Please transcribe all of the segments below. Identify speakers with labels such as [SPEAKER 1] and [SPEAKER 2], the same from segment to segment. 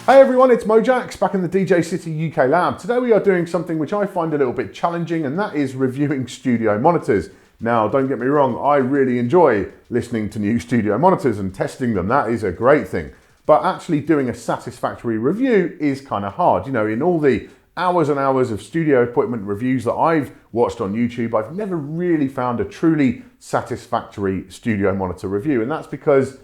[SPEAKER 1] Hey everyone, it's Mojaxx back in the DJcity UK lab. Today we are doing something which I find a little bit challenging, and that is reviewing studio monitors. Now, don't get me wrong, I really enjoy listening to new studio monitors and testing them. That is a great thing. But actually doing a satisfactory review is kind of hard. You know, in all the hours and hours of studio equipment reviews that I've watched on YouTube, I've never really found a truly satisfactory studio monitor review. And that's because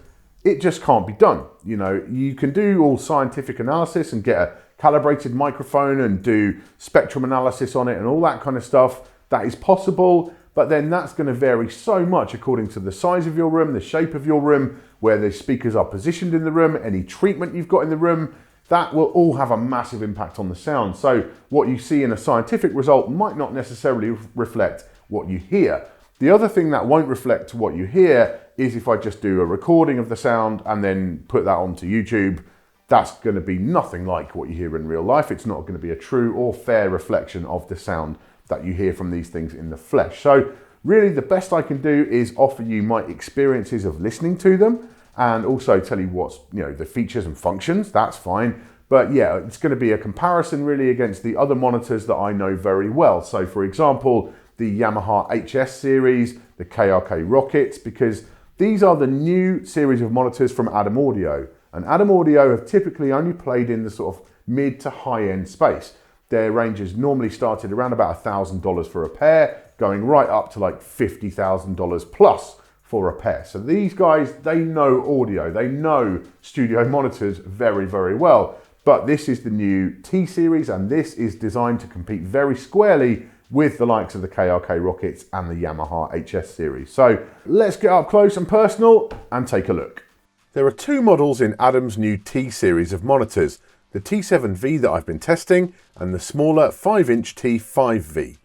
[SPEAKER 1] it just can't be done. You know, you can do all scientific analysis and get a calibrated microphone and do spectrum analysis on it and all that kind of stuff. That is possible, but then that's going to vary so much according to the size of your room, the shape of your room, where the speakers are positioned in the room, any treatment you've got in the room. That will all have a massive impact on the sound. So what you see in a scientific result might not necessarily reflect what you hear. The other thing that won't reflect what you hear is if I just do a recording of the sound and then put that onto YouTube. That's going to be nothing like what you hear in real life. It's not going to be a true or fair reflection of the sound that you hear from these things in the flesh. So really the best I can do is offer you my experiences of listening to them and also tell you what's, the features and functions. That's fine. But yeah, it's going to be a comparison really against the other monitors that I know very well. So for example, the Yamaha HS series, the KRK Rockets, because these are the new series of monitors from Adam Audio. And Adam Audio have typically only played in the sort of mid to high end space. Their ranges normally started around about $1,000 for a pair, going right up to like $50,000 plus for a pair. So these guys, they know audio, they know studio monitors very, very well. But this is the new T series, and this is designed to compete very squarely with the likes of the KRK Rockets and the Yamaha HS series. So let's get up close and personal and take a look. There are two models in Adam's new T series of monitors, the T7V that I've been testing and the smaller 5-inch T5V.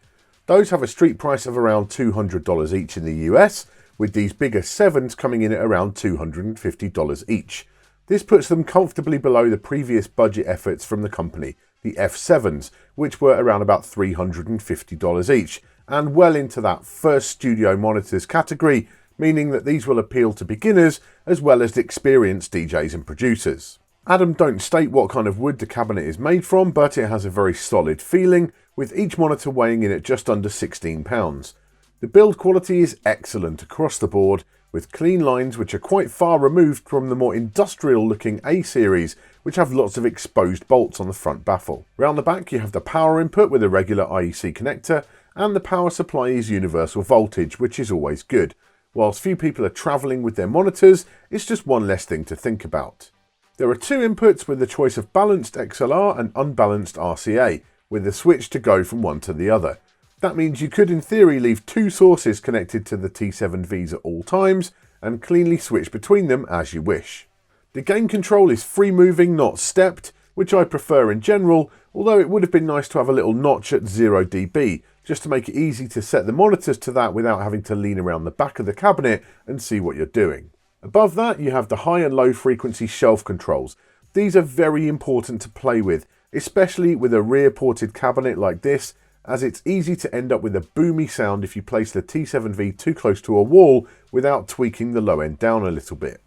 [SPEAKER 1] Those have a street price of around $200 each in the US, with these bigger 7s coming in at around $250 each. This puts them comfortably below the previous budget efforts from the company, the F7s, which were around about $350 each, and well into that first studio monitors category, meaning that these will appeal to beginners as well as experienced DJs and producers. Adam don't state what kind of wood the cabinet is made from, but it has a very solid feeling, with each monitor weighing in at just under 16 pounds. The build quality is excellent across the board, with clean lines which are quite far removed from the more industrial looking A series, which have lots of exposed bolts on the front baffle. Round the back you have the power input with a regular IEC connector, and the power supply is universal voltage, which is always good. Whilst few people are travelling with their monitors, it's just one less thing to think about. There are two inputs with the choice of balanced XLR and unbalanced RCA, with a switch to go from one to the other. That means you could in theory leave two sources connected to the T7Vs at all times and cleanly switch between them as you wish. The gain control is free moving, not stepped, which I prefer in general, although it would have been nice to have a little notch at 0 dB, just to make it easy to set the monitors to that without having to lean around the back of the cabinet and see what you're doing. Above that you have the high and low frequency shelf controls. These are very important to play with, especially with a rear ported cabinet like this, as it's easy to end up with a boomy sound if you place the T7V too close to a wall without tweaking the low end down a little bit.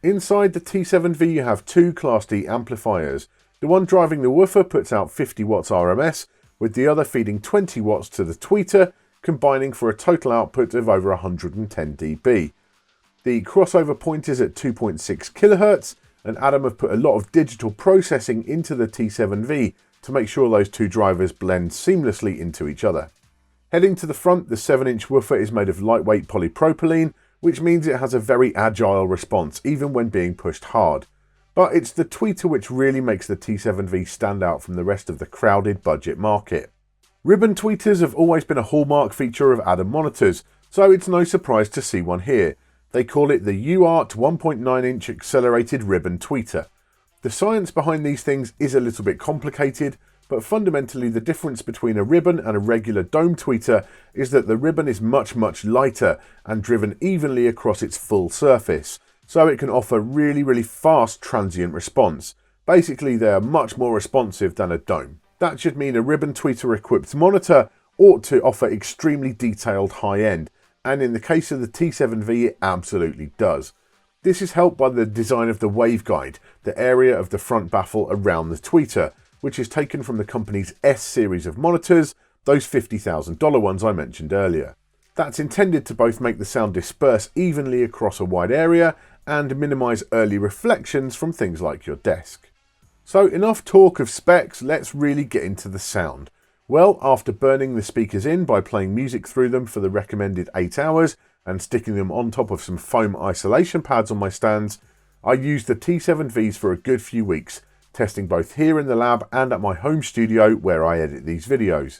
[SPEAKER 1] Inside the T7V you have two Class D amplifiers. The one driving the woofer puts out 50 watts RMS, with the other feeding 20 watts to the tweeter, combining for a total output of over 110 dB. The crossover point is at 2.6 kHz, and Adam have put a lot of digital processing into the T7V to make sure those two drivers blend seamlessly into each other. Heading to the front, the 7-inch woofer is made of lightweight polypropylene, which means it has a very agile response even when being pushed hard. But it's the tweeter which really makes the T7V stand out from the rest of the crowded budget market. Ribbon tweeters have always been a hallmark feature of Adam monitors, so it's no surprise to see one here. They call it the UART 1.9-inch accelerated ribbon tweeter. The science behind these things is a little bit complicated, but fundamentally the difference between a ribbon and a regular dome tweeter is that the ribbon is much lighter and driven evenly across its full surface, so it can offer really fast transient response. Basically they are much more responsive than a dome. That should mean a ribbon tweeter equipped monitor ought to offer extremely detailed high end, and in the case of the T7V it absolutely does. This is helped by the design of the waveguide, the area of the front baffle around the tweeter, which is taken from the company's S series of monitors, those $50,000 ones I mentioned earlier. That's intended to both make the sound disperse evenly across a wide area and minimise early reflections from things like your desk. So enough talk of specs, let's really get into the sound. Well, after burning the speakers in by playing music through them for the recommended 8 hours and sticking them on top of some foam isolation pads on my stands, I used the T7Vs for a good few weeks, testing both here in the lab and at my home studio where I edit these videos.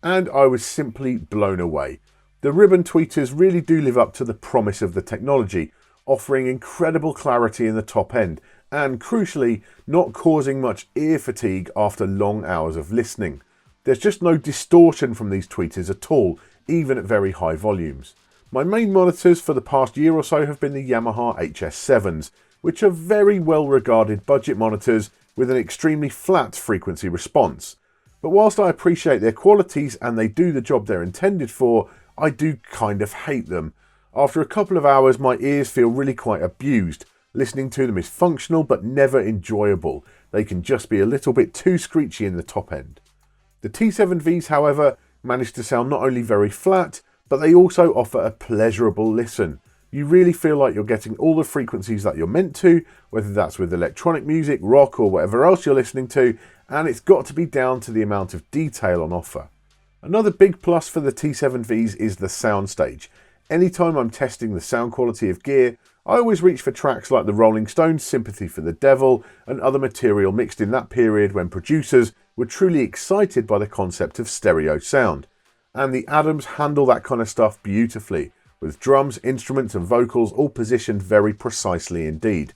[SPEAKER 1] And I was simply blown away. The ribbon tweeters really do live up to the promise of the technology, offering incredible clarity in the top end and, crucially, not causing much ear fatigue after long hours of listening. There's just no distortion from these tweeters at all, even at very high volumes. My main monitors for the past year or so have been the Yamaha HS7s, which are very well regarded budget monitors with an extremely flat frequency response. But whilst I appreciate their qualities and they do the job they're intended for, I do kind of hate them. After a couple of hours, my ears feel really quite abused. Listening to them is functional but never enjoyable. They can just be a little bit too screechy in the top end. The T7Vs, however, manage to sound not only very flat, but they also offer a pleasurable listen. You really feel like you're getting all the frequencies that you're meant to, whether that's with electronic music, rock, or whatever else you're listening to, and it's got to be down to the amount of detail on offer. Another big plus for the T7Vs is the soundstage. Anytime I'm testing the sound quality of gear, I always reach for tracks like the Rolling Stones' Sympathy for the Devil and other material mixed in that period when producers were truly excited by the concept of stereo sound. And the Adams handle that kind of stuff beautifully, with drums, instruments and vocals all positioned very precisely indeed.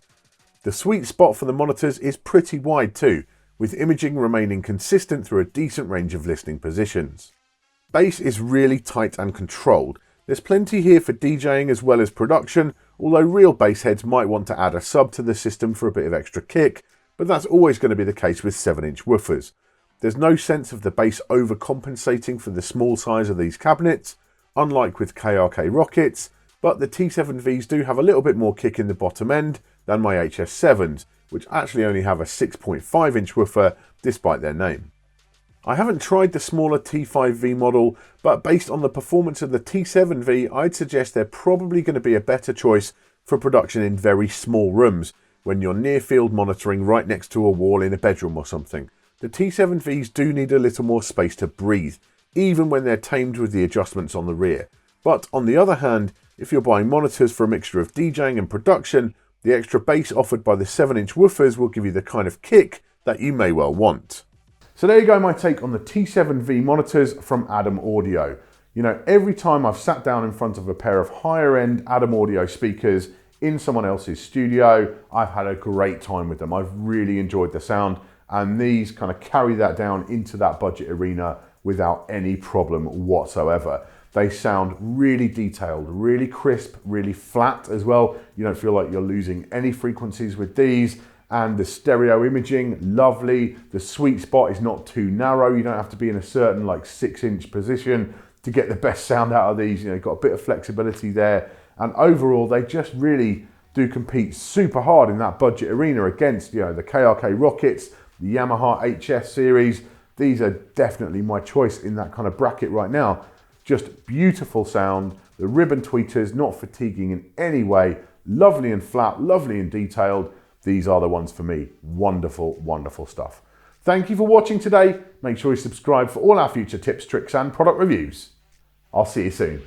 [SPEAKER 1] The sweet spot for the monitors is pretty wide too, with imaging remaining consistent through a decent range of listening positions. Bass is really tight and controlled. There's plenty here for DJing as well as production, although real bass heads might want to add a sub to the system for a bit of extra kick, but that's always going to be the case with 7-inch woofers. There's no sense of the bass overcompensating for the small size of these cabinets, unlike with KRK Rockets, but the T7Vs do have a little bit more kick in the bottom end than my HS7s, which actually only have a 6.5-inch woofer despite their name. I haven't tried the smaller T5V model, but based on the performance of the T7V, I'd suggest they're probably going to be a better choice for production in very small rooms, when you're near field monitoring right next to a wall in a bedroom or something. The T7Vs do need a little more space to breathe, even when they're tamed with the adjustments on the rear. But on the other hand, if you're buying monitors for a mixture of DJing and production, the extra bass offered by the 7-inch woofers will give you the kind of kick that you may well want. So there you go, my take on the T7V monitors from Adam Audio. You know, every time I've sat down in front of a pair of higher end Adam Audio speakers in someone else's studio, I've had a great time with them. I've really enjoyed the sound, and these kind of carry that down into that budget arena without any problem whatsoever. They sound really detailed, really crisp, really flat as well. You don't feel like you're losing any frequencies with these. And the stereo imaging, lovely. The sweet spot is not too narrow. You don't have to be in a certain like 6-inch position to get the best sound out of these. You know, you've got a bit of flexibility there. And overall, they just really do compete super hard in that budget arena against, you know, the KRK Rockets, the Yamaha HS series. These are definitely my choice in that kind of bracket right now. Just beautiful sound. The ribbon tweeters, not fatiguing in any way. Lovely and flat, lovely and detailed. These are the ones for me. Wonderful, wonderful stuff. Thank you for watching today. Make sure you subscribe for all our future tips, tricks and product reviews. I'll see you soon.